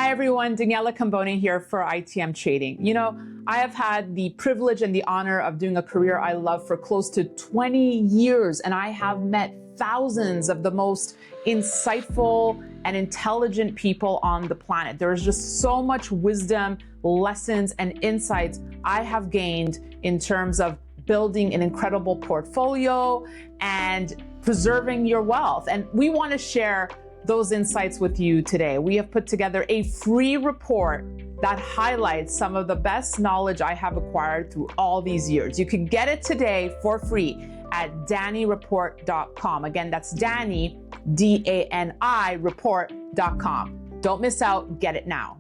Hi everyone, Daniela Cambone here for ITM Trading. You know, I have had the privilege and the honor of doing a career I love for close to 20 years, and I have met thousands of the most insightful and intelligent people on the planet. There is just so much wisdom, lessons, and insights I have gained in terms of building an incredible portfolio and preserving your wealth. And we want to share those insights with you today. We have put together a free report that highlights some of the best knowledge I have acquired through all these years. You can get it today for free at DaniReport.com. Again, that's Danny, D-A-N-I, report.com. Don't miss out, get it now.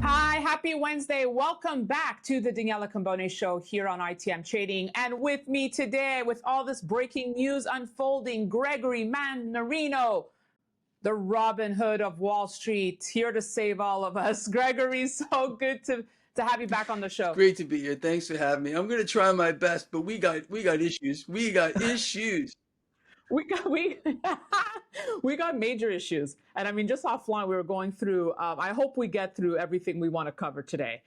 Hi, happy Wednesday. Welcome back to the Daniela Cambone Show here on ITM Trading. And with me today, with all this breaking news unfolding, Gregory Mannarino, the Robin Hood of Wall Street, here to save all of us. Gregory, so good to have you back on the show. It's great to be here. Thanks for having me. I'm going to try my best, but we got issues. We got issues. We got major issues. And I mean, just offline, we were going through, I hope we get through everything we want to cover today,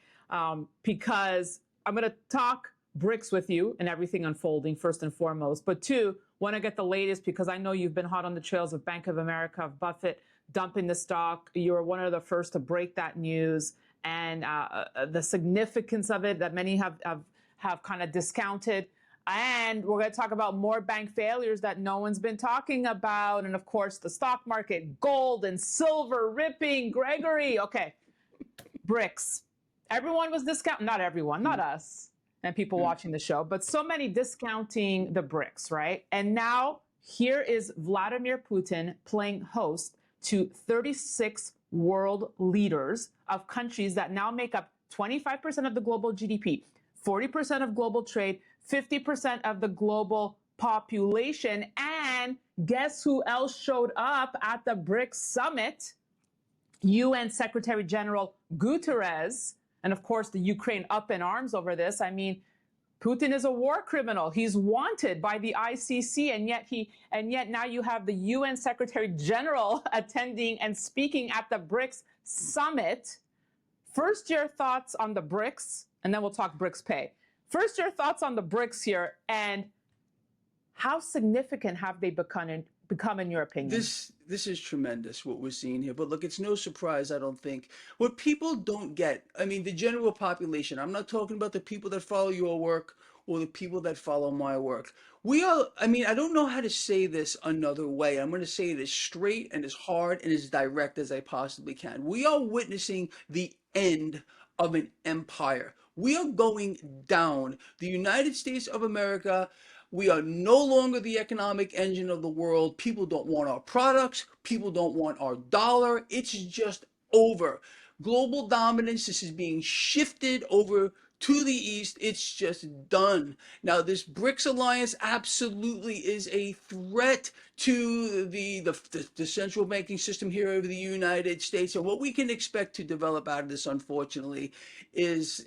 because I'm going to talk BRICS with you and everything unfolding first and foremost. But two, want to get the latest because I know you've been hot on the trails of Bank of America, of Buffett dumping the stock. You were one of the first to break that news and the significance of it that many have kind of discounted. And we're going to talk about more bank failures that no one's been talking about. And of course, the stock market, gold and silver ripping. Gregory, okay, BRICS. Everyone was discounting, not everyone, not us and people watching the show, but so many discounting the BRICS, right? And now here is Vladimir Putin playing host to 36 world leaders of countries that now make up 25% of the global GDP, 40% of global trade, 50% of the global population. And guess who else showed up at the BRICS summit? UN Secretary General Guterres. And of course, the Ukraine up in arms over this. I mean, Putin is a war criminal. He's wanted by the ICC, and yet now you have the UN Secretary General attending and speaking at the BRICS summit. First, your thoughts on the BRICS, and then we'll talk BRICS pay. First, your thoughts on the BRICS here, and how significant have they become in your opinion? This is tremendous what we're seeing here. But look, it's no surprise, I don't think. What people don't get, I mean, the general population, I'm not talking about the people that follow your work or the people that follow my work. I mean, I don't know how to say this another way. I'm going to say it as straight and as hard and as direct as I possibly can. We are witnessing the end of an empire. We are going down. The United States of America, we are no longer the economic engine of the world. People don't want our products. People don't want our dollar. It's just over. Global dominance, this is being shifted over to the east. It's just done. Now, this BRICS Alliance absolutely is a threat to the central banking system here over the United States. And what we can expect to develop out of this, unfortunately, is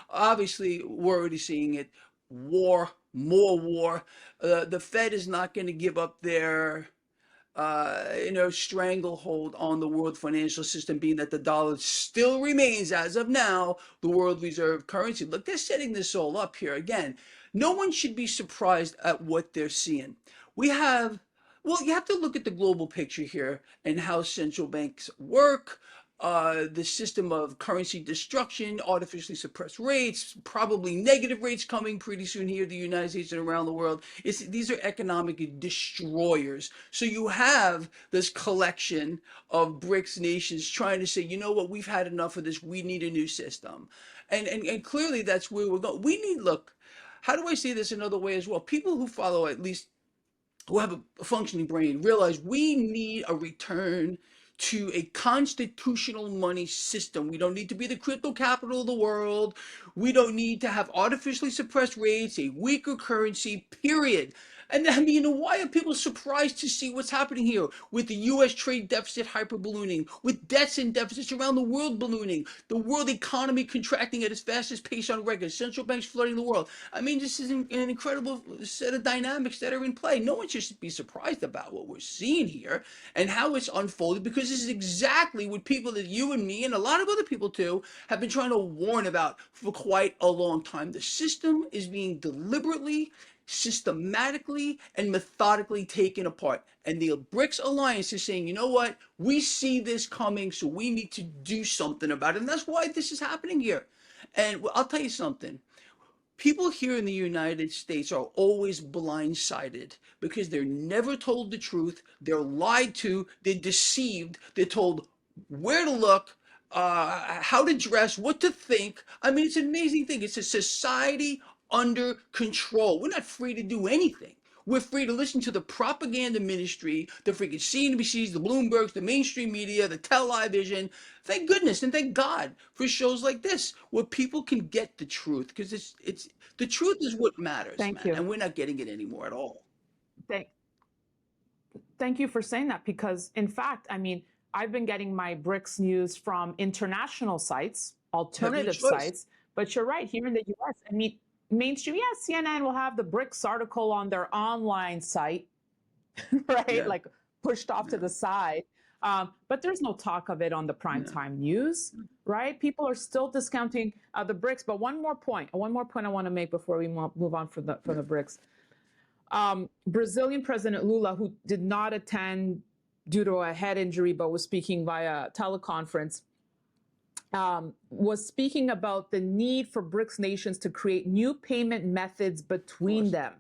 obviously we're already seeing it. War, more war. The Fed is not going to give up their stranglehold on the world financial system, being that the dollar still remains, as of now, the world reserve currency. Look, they're setting this all up here. Again, no one should be surprised at what they're seeing. You have to look at the global picture here and how central banks work. The system of currency destruction, artificially suppressed rates, probably negative rates coming pretty soon here in the United States and around the world. These are economic destroyers. So you have this collection of BRICS nations trying to say, you know what, we've had enough of this. We need a new system. And clearly that's where we're going. Look, how do I say this another way as well? People who follow, at least who have a functioning brain, realize we need a return to a constitutional money system. We don't need to be the crypto capital of the world. We don't need to have artificially suppressed rates, a weaker currency, period. And I mean, why are people surprised to see what's happening here with the U.S. trade deficit hyperballooning, with debts and deficits around the world ballooning, the world economy contracting at its fastest pace on record, central banks flooding the world? I mean, this is an incredible set of dynamics that are in play. No one should be surprised about what we're seeing here and how it's unfolded, because this is exactly what people that you and me and a lot of other people too have been trying to warn about for quite a long time. The system is being deliberately, systematically, and methodically taken apart. And the BRICS Alliance is saying, you know what? We see this coming, so we need to do something about it. And that's why this is happening here. And I'll tell you something. People here in the United States are always blindsided because they're never told the truth. They're lied to. They're deceived. They're told where to look, how to dress, what to think. I mean, it's an amazing thing. It's a society under control. We're not free to do anything. We're free to listen to the propaganda ministry, the freaking CNBCs, the Bloombergs, the mainstream media, the television. Thank goodness and thank God for shows like this where people can get the truth, because it's the truth is what matters, Thank man. you. And we're not getting it anymore at all. Thank, thank you for saying that, because in fact, I mean, I've been getting my BRICS news from international sites, Have no alternative choice. sites, but you're right, here in the US, I mean, mainstream, yes, CNN will have the BRICS article on their online site, right? Yeah. Like pushed off to Yeah. the side. But there's no talk of it on the primetime news, right? People are still discounting the BRICS. But one more point I want to make before we move on from the BRICS. Brazilian President Lula, who did not attend due to a head injury, but was speaking via teleconference, was speaking about the need for BRICS nations to create new payment methods between them,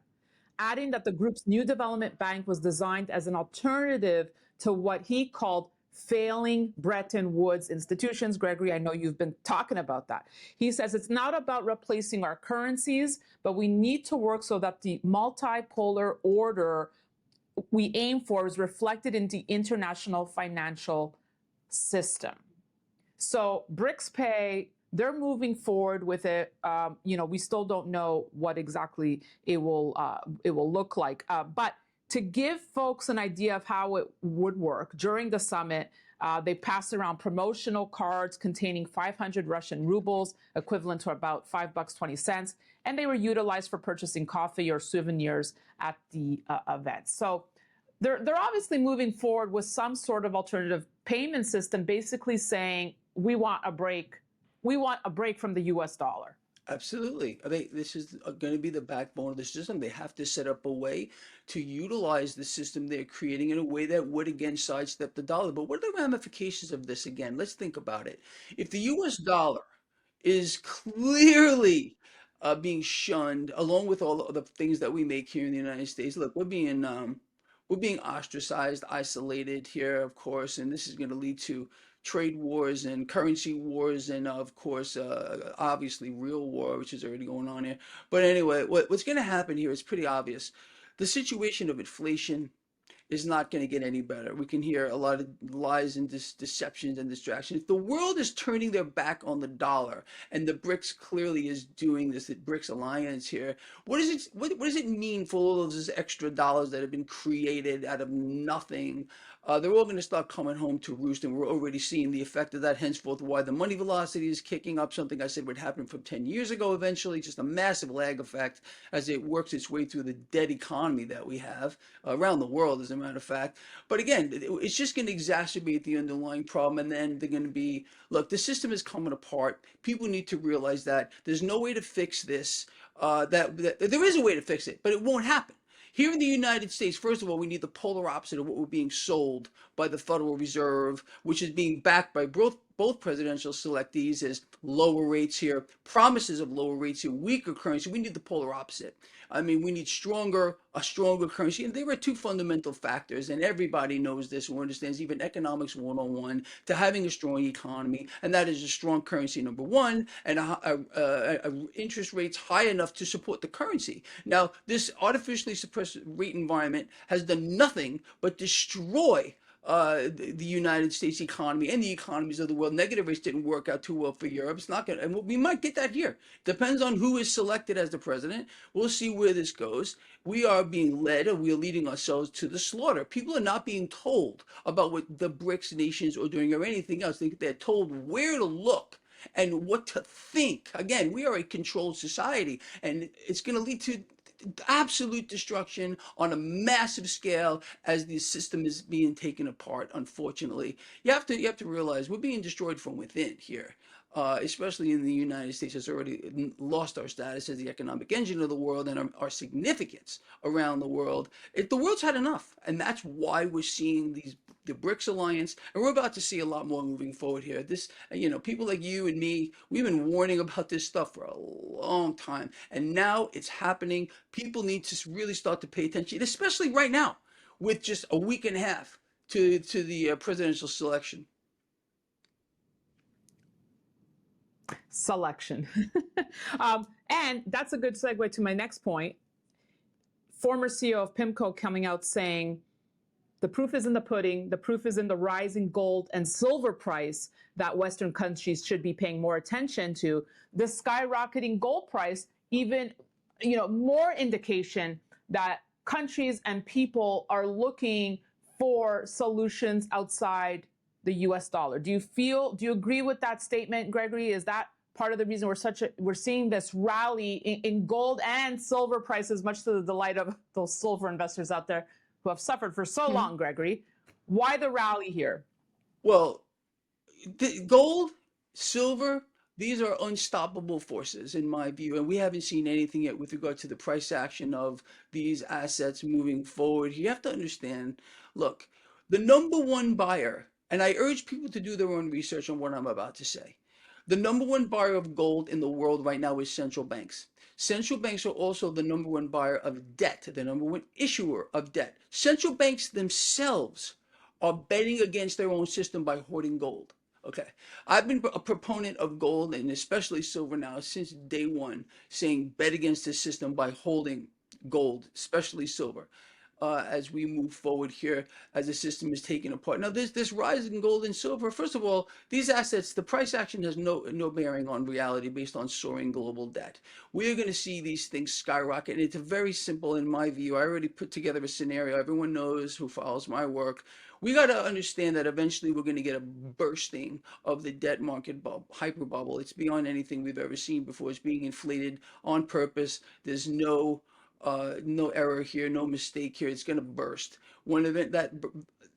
adding that the group's new development bank was designed as an alternative to what he called failing Bretton Woods institutions. Gregory, I know you've been talking about that. He says it's not about replacing our currencies, but we need to work so that the multipolar order we aim for is reflected in the international financial system. So BRICS Pay, they're moving forward with it. We still don't know what exactly it will look like. But to give folks an idea of how it would work, during the summit, they passed around promotional cards containing 500 Russian rubles, equivalent to about $5.20, and they were utilized for purchasing coffee or souvenirs at the event. So they're obviously moving forward with some sort of alternative payment system, basically saying we want a break from the US dollar. Absolutely. This is going to be the backbone of the system. They have to set up a way to utilize the system they're creating in a way that would, again, sidestep the dollar. But what are the ramifications of this again? Let's think about it. If the US dollar is clearly being shunned, along with all the things that we make here in the United States, look, we're being ostracized, isolated here, of course, and this is going to lead to trade wars and currency wars, and of course, obviously, real war, which is already going on here. But anyway, what's going to happen here is pretty obvious. The situation of inflation is not going to get any better. We can hear a lot of lies and deceptions and distractions. The world is turning their back on the dollar, and the BRICS clearly is doing this. The BRICS Alliance here. What does it? What does it mean for all of those extra dollars that have been created out of nothing? They're all going to start coming home to roost, and we're already seeing the effect of that. Henceforth, why the money velocity is kicking up. Something I said would happen from 10 years ago. Eventually, just a massive lag effect as it works its way through the dead economy that we have around the world, as a matter of fact. But again, it's just going to exacerbate the underlying problem, and then they're going to be, look, the system is coming apart. People need to realize that there's no way to fix this. That there is a way to fix it, but it won't happen. Here in the United States, first of all, we need the polar opposite of what we're being sold by the Federal Reserve, which is being backed by both presidential selectees as lower rates here, promises of lower rates here, weaker currency. We need the polar opposite. I mean, we need a stronger currency. And there are two fundamental factors, and everybody knows this and understands, even economics 101, to having a strong economy, and that is a strong currency, number one, and interest rates high enough to support the currency. Now, this artificially suppressed rate environment has done nothing but destroy the United States economy and the economies of the world. Negative rates didn't work out too well for Europe. It's not going to, and we might get that here. Depends on who is selected as the president. We'll see where this goes. We are being led, or we are leading ourselves to the slaughter. People are not being told about what the BRICS nations are doing or anything else. They're told where to look and what to think. Again, we are a controlled society, and it's going to lead to absolute destruction on a massive scale as the system is being taken apart. Unfortunately, you have to realize we're being destroyed from within here. Especially in the United States, has already lost our status as the economic engine of the world and our significance around the world. The world's had enough, and that's why we're seeing the BRICS Alliance, and we're about to see a lot more moving forward here. This, people like you and me, we've been warning about this stuff for a long time, and now it's happening. People need to really start to pay attention, especially right now, with just a week and a half to the presidential selection. Selection. And that's a good segue to my next point. Former CEO of PIMCO coming out saying, the proof is in the pudding. The proof is in the rising gold and silver price that Western countries should be paying more attention to. The skyrocketing gold price, even, more indication that countries and people are looking for solutions outside the US dollar. Do you agree with that statement, Gregory? Is that part of the reason we're seeing this rally in gold and silver prices, much to the delight of those silver investors out there who have suffered for so long, Gregory? Why the rally here? Well, gold, silver, these are unstoppable forces in my view, and we haven't seen anything yet with regard to the price action of these assets moving forward. You have to understand, look, the number one buyer, and I urge people to do their own research on what I'm about to say. The number one buyer of gold in the world right now is central banks. Central banks are also the number one buyer of debt, the number one issuer of debt. Central banks themselves are betting against their own system by hoarding gold. Okay, I've been a proponent of gold and especially silver now since day one, saying bet against the system by holding gold, especially silver, as we move forward here, as the system is taken apart. Now, this rise in gold and silver. First of all, these assets, the price action has no bearing on reality based on soaring global debt. We are going to see these things skyrocket, and it's very simple in my view. I already put together a scenario. Everyone knows who follows my work. We got to understand that eventually we're going to get a bursting of the debt market bubble, hyper bubble. It's beyond anything we've ever seen before. It's being inflated on purpose. There's no error here, no mistake here. It's going to burst. When that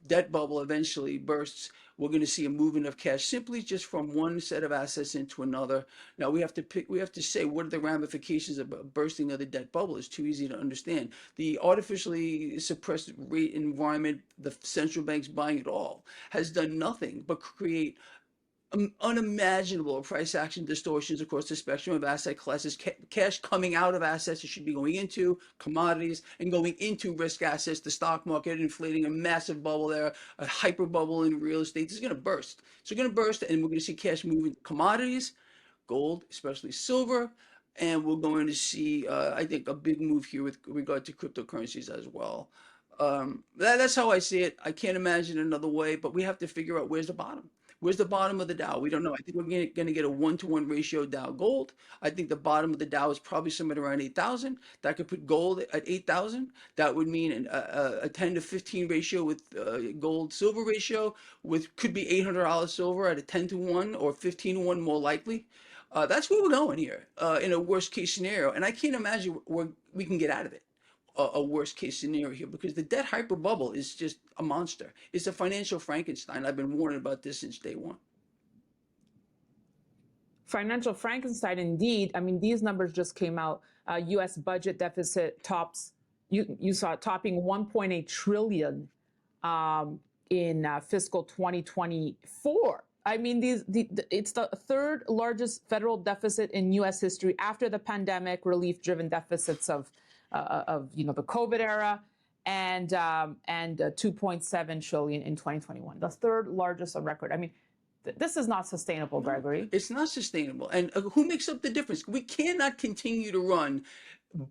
debt bubble eventually bursts, we're going to see a movement of cash simply just from one set of assets into another. Now we have to say, what are the ramifications of a bursting of the debt bubble? It's too easy to understand. The artificially suppressed rate environment, the central banks buying it all, has done nothing but create unimaginable price action distortions across the spectrum of asset classes. Cash coming out of assets it should be going into commodities and going into risk assets, the stock market, inflating a massive bubble there, a hyper bubble in real estate. This is going to burst. So we're going to burst, and we're going to see cash moving commodities, gold, especially silver, and we're going to see, I think, a big move here with regard to cryptocurrencies as well. That's how I see it. I can't imagine another way, but we have to figure out where's the bottom. Where's the bottom of the Dow? We don't know. I think we're going to get a 1-to-1 ratio Dow gold. I think the bottom of the Dow is probably somewhere around 8,000. That could put gold at 8,000. That would mean a 10 to 15 ratio with gold silver ratio, with could be $800 silver at a 10-to-1 or 15-to-1 more likely. That's where we're going here in a worst case scenario. And I can't imagine where we can get out of it. A worst case scenario here, because the debt hyper bubble is just a monster. It's a financial Frankenstein. I've been warning about this since day one. Financial Frankenstein, indeed. I mean, these numbers just came out. U.S. budget deficit tops. You saw it topping 1.8 trillion in fiscal 2024. I mean, it's the third largest federal deficit in U.S. history after the pandemic relief-driven deficits of the COVID era, and 2.7 trillion in 2021, the third largest on record. I mean, this is not sustainable, Gregory. It's not sustainable. And who makes up the difference? We cannot continue to run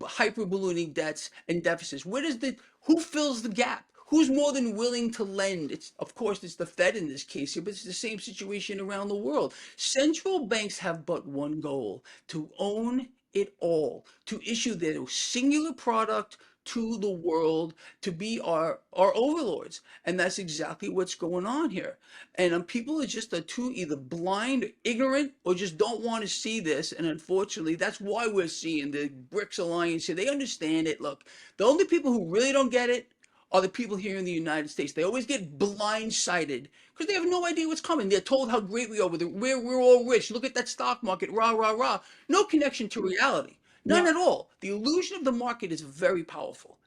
hyper ballooning debts and deficits. Who fills the gap? Who's more than willing to lend? It's, of course, it's the Fed in this case here, but it's the same situation around the world. Central banks have but one goal: to own it all, to issue their singular product to the world, to be our overlords. And that's exactly what's going on here. And people are just too either blind, ignorant, or just don't want to see this. And unfortunately, that's why we're seeing the BRICS Alliance here. They understand it. Look, the only people who really don't get it are the people here in the United States. They always get blindsided because they have no idea what's coming. They're told how great we are, we're all rich. Look at that stock market, rah, rah, rah. No connection to reality. None Yeah. at all. The illusion of the market is very powerful.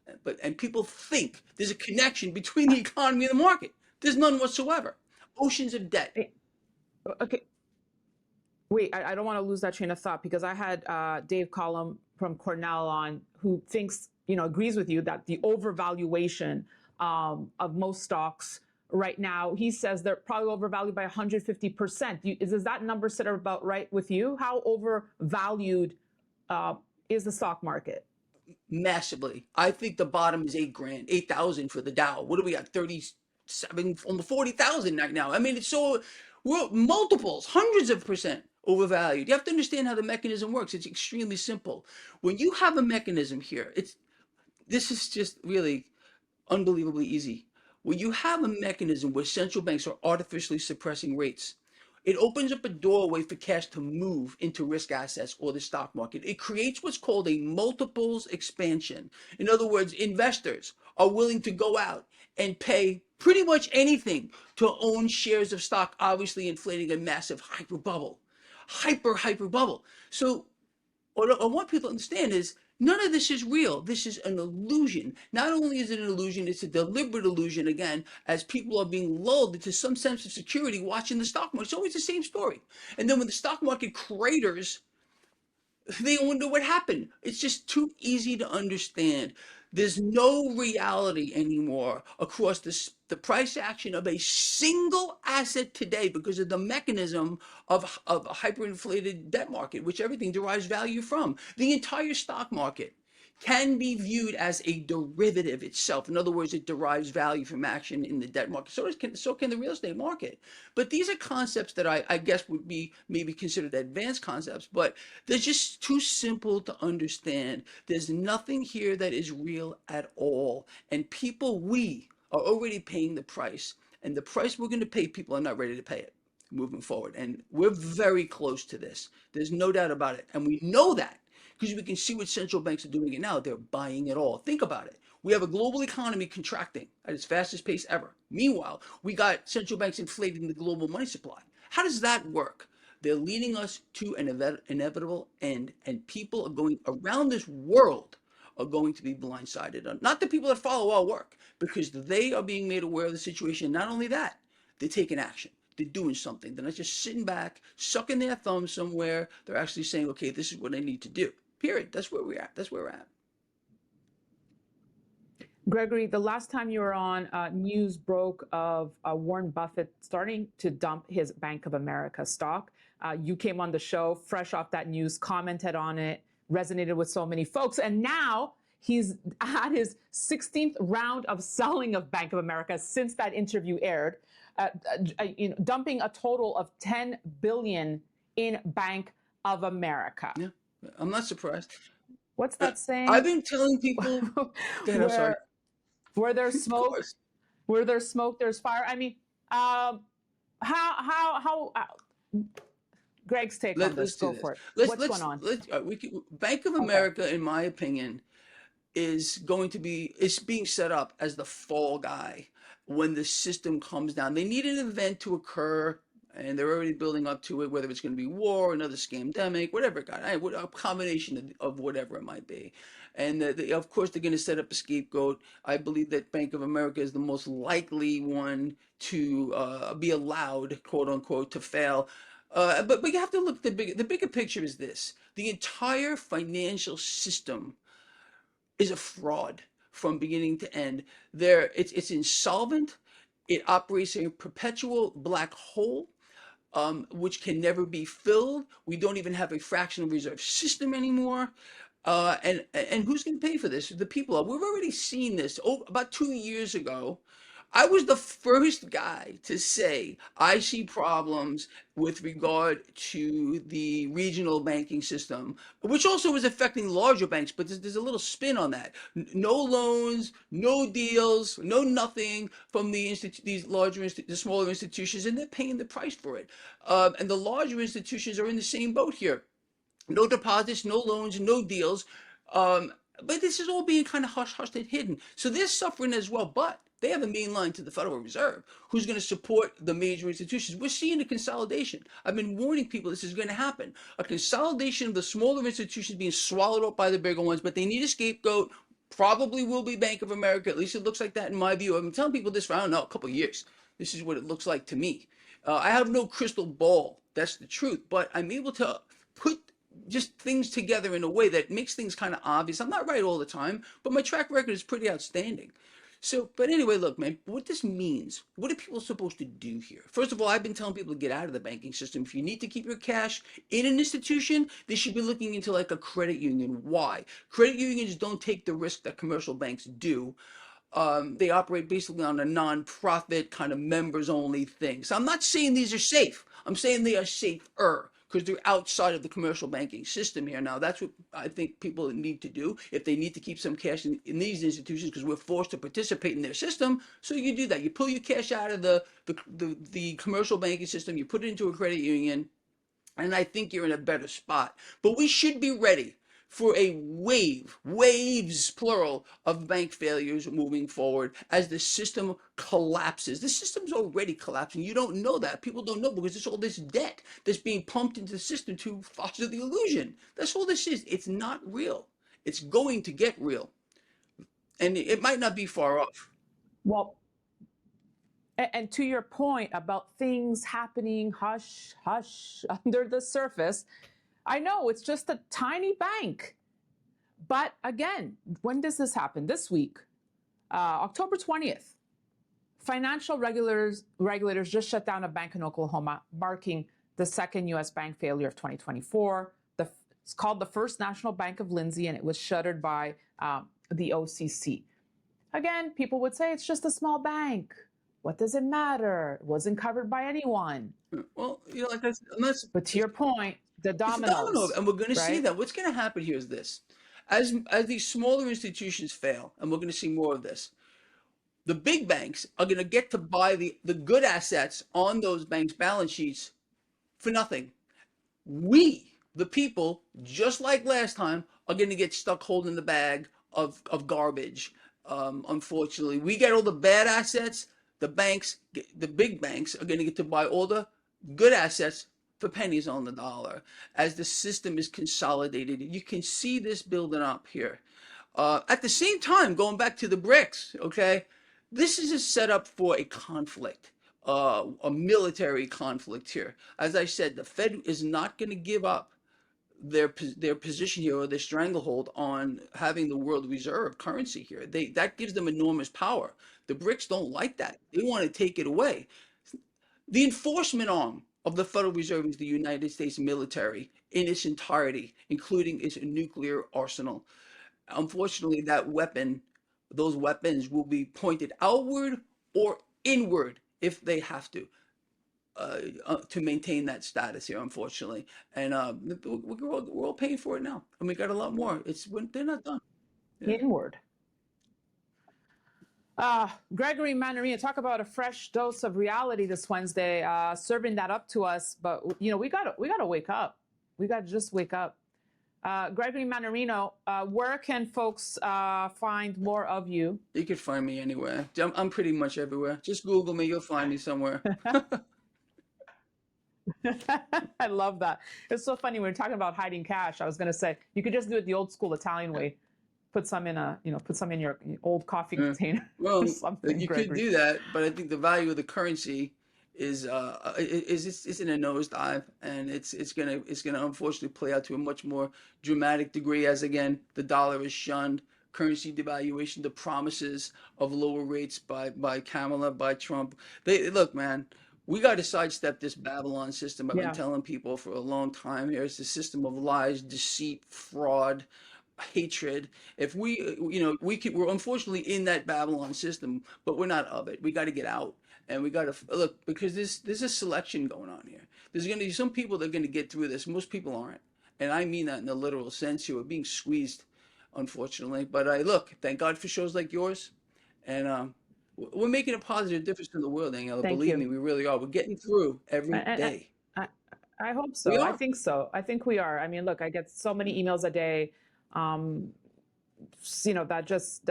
And people think there's a connection between the economy and the market. There's none whatsoever. Oceans of debt. Eh, Okay. Wait, I don't want to lose that train of thought because I had Dave Collum from Cornell on who thinks, agrees with you that the overvaluation of most stocks right now, he says they're probably overvalued by 150%. Is that number set about right with you? How overvalued is the stock market? Massively. I think the bottom is 8 grand, 8,000 for the Dow. What do we got? 37, almost 40,000 right now. I mean, we're multiples, hundreds of percent overvalued. You have to understand how the mechanism works. It's extremely simple. When you have a mechanism here, this is just really unbelievably easy. When you have a mechanism where central banks are artificially suppressing rates, it opens up a doorway for cash to move into risk assets or the stock market. It creates what's called a multiples expansion. In other words, investors are willing to go out and pay pretty much anything to own shares of stock, obviously inflating a massive hyper bubble. Hyper bubble. So what I want people to understand is none of this is real. This is an illusion. Not only is it an illusion, it's a deliberate illusion, again, as people are being lulled into some sense of security watching the stock market. It's always the same story. And then when the stock market craters, they wonder what happened. It's just too easy to understand. There's no reality anymore across the price action of a single asset today because of the mechanism of a hyperinflated debt market, which everything derives value from. The entire stock market can be viewed as a derivative itself. In other words, it derives value from action in the debt market. So can the real estate market. But these are concepts that I guess would be maybe considered advanced concepts, but they're just too simple to understand. There's nothing here that is real at all. And we are already paying the price. And the price we're going to pay, people are not ready to pay it moving forward. And we're very close to this. There's no doubt about it. And we know that because we can see what central banks are doing it now. They're buying it all. Think about it. We have a global economy contracting at its fastest pace ever. Meanwhile, we got central banks inflating the global money supply. How does that work? They're leading us to an inevitable end, and people are going around this world are going to be blindsided. Not the people that follow our work, because they are being made aware of the situation. Not only that, they're taking action. They're doing something. They're not just sitting back, sucking their thumb somewhere. They're actually saying, okay, this is what I need to do. Period. That's where we're at. That's where we're at. Gregory, the last time you were on, news broke of Warren Buffett starting to dump his Bank of America stock. You came on the show fresh off that news, commented on it, resonated with so many folks. And now he's at his 16th round of selling of Bank of America since that interview aired, dumping a total of $10 billion in Bank of America. Yeah, I'm not surprised. What's that saying? I've been telling people that I'm sorry. Where there's Of smoke, course. there's fire. I mean, Greg's take on this. Let's do Go this. for it. Let's What's going on? Bank of Okay. America, in my opinion, is being set up as the fall guy when the system comes down. They need an event to occur, and they're already building up to it, whether it's going to be war, another scamdemic, whatever it got, a combination of whatever it might be. And of course, they're going to set up a scapegoat. I believe that Bank of America is the most likely one to be allowed, quote unquote, to fail. But you have to look, the bigger picture is this. The entire financial system is a fraud from beginning to end. It's insolvent. It operates in a perpetual black hole, which can never be filled. We don't even have a fractional reserve system anymore. And who's going to pay for this? The people are. We've already seen this. Oh, about 2 years ago, I was the first guy to say I see problems with regard to the regional banking system, which also is affecting larger banks. But there's a little spin on that. No loans, no deals, no nothing from these the smaller institutions, and they're paying the price for it. And the larger institutions are in the same boat here. No deposits, no loans, no deals. Um, but this is all being kind of hush-hushed and hidden. So they're suffering as well. But they have a main line to the Federal Reserve, who's going to support the major institutions. We're seeing a consolidation. I've been warning people this is going to happen. A consolidation of the smaller institutions being swallowed up by the bigger ones, but they need a scapegoat. Probably will be Bank of America. At least it looks like that in my view. I've been telling people this for, I don't know, a couple of years. This is what it looks like to me. I have no crystal ball. That's the truth. But I'm able to put just things together in a way that makes things kind of obvious. I'm not right all the time, but my track record is pretty outstanding. So, but anyway, look, man, what this means, what are people supposed to do here? First of all, I've been telling people to get out of the banking system. If you need to keep your cash in an institution, they should be looking into like a credit union. Why? Credit unions don't take the risk that commercial banks do. They operate basically on a non-profit kind of members only thing. So I'm not saying these are safe. I'm saying they are safer because they're outside of the commercial banking system here. Now, that's what I think people need to do if they need to keep some cash in these institutions because we're forced to participate in their system. So you do that. You pull your cash out of the commercial banking system, you put it into a credit union, and I think you're in a better spot. But we should be ready for a waves plural, of bank failures moving forward as the system collapses. The system's already collapsing. You don't know that. People don't know because there's all this debt that's being pumped into the system to foster the illusion. That's all this is. It's not real. It's going to get real. And it might not be far off. Well, and to your point about things happening hush, hush, under the surface, I know it's just a tiny bank. But again, when does this happen? This week, October 20th, financial regulators just shut down a bank in Oklahoma, marking the second U.S. bank failure of 2024. It's called the First National Bank of Lindsay, and it was shuttered by the OCC. Again, people would say it's just a small bank. What does it matter? It wasn't covered by anyone. Well, like that's but to your point, the dominoes. It's a domino, and we're going to see right? that. What's going to happen here is this: as these smaller institutions fail, and we're going to see more of this, the big banks are going to get to buy the good assets on those banks' balance sheets for nothing. We, the people, just like last time, are going to get stuck holding the bag of garbage. Unfortunately, we get all the bad assets. The big banks are going to get to buy all the good assets for pennies on the dollar as the system is consolidated. You can see this building up here. At the same time, going back to the BRICS, okay, this is a setup for a conflict, a military conflict here. As I said, the Fed is not going to give up their position here or their stranglehold on having the world reserve currency here. That gives them enormous power. The BRICS don't like that. They want to take it away. The enforcement arm of the Federal Reserve is the United States military in its entirety, including its nuclear arsenal. Unfortunately, those weapons will be pointed outward or inward if they have to maintain that status here, unfortunately. And we're all paying for it now, and we got a lot more. They're not done. Yeah. Inward. Gregory Mannarino, talk about a fresh dose of reality this Wednesday, serving that up to us. But we gotta wake up. We gotta just wake up. Gregory Mannarino, where can folks find more of you? You can find me anywhere. I'm pretty much everywhere. Just Google me, you'll find me somewhere. I love that. It's so funny when we're talking about hiding cash. I was going to say you could just do it the old school Italian way. Put some in your old coffee container. Well, something, you Gregory. could do that, but I think the value of the currency is in a nosedive, and it's gonna unfortunately play out to a much more dramatic degree as again the dollar is shunned. Currency devaluation, the promises of lower rates by Kamala, by Trump. Look, man. We got to sidestep this Babylon system. I've been telling people for a long time here. It's a system of lies, deceit, fraud. hatred, if we, we're unfortunately in that Babylon system, but we're not of it. We got to get out, and we got to look, because there's a selection going on here. There's going to be some people that are going to get through this. Most people aren't, and I mean that in the literal sense. You are being squeezed, unfortunately. But I look, thank God for shows like yours, and we're making a positive difference in the world, Daniela. Thank Believe you. me, we really are. We're getting through every And day. I, I hope We so. I are. think so. I think we are. I mean, look, I get so many emails a day, that just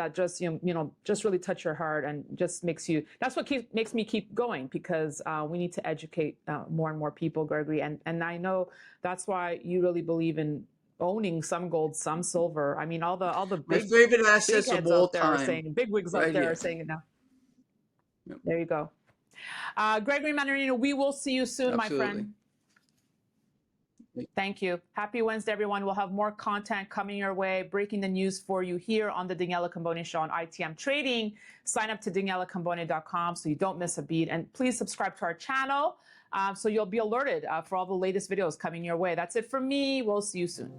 just really touch your heart and just makes you. That's what makes me keep going, because we need to educate more and more people, Gregory. And I know that's why you really believe in owning some gold, some silver. I mean, all the My big favorite assets of heads all out there are time, saying, big wigs out right there are here. saying it now. Yep. There you go. Gregory Mannarino, we will see you soon, my Absolutely. friend. Thank you. Happy Wednesday, everyone. We'll have more content coming your way, breaking the news for you here on the Daniela Cambone Show on ITM Trading. Sign up to danielacambone.com so you don't miss a beat. And please subscribe to our channel so you'll be alerted for all the latest videos coming your way. That's it from me. We'll see you soon.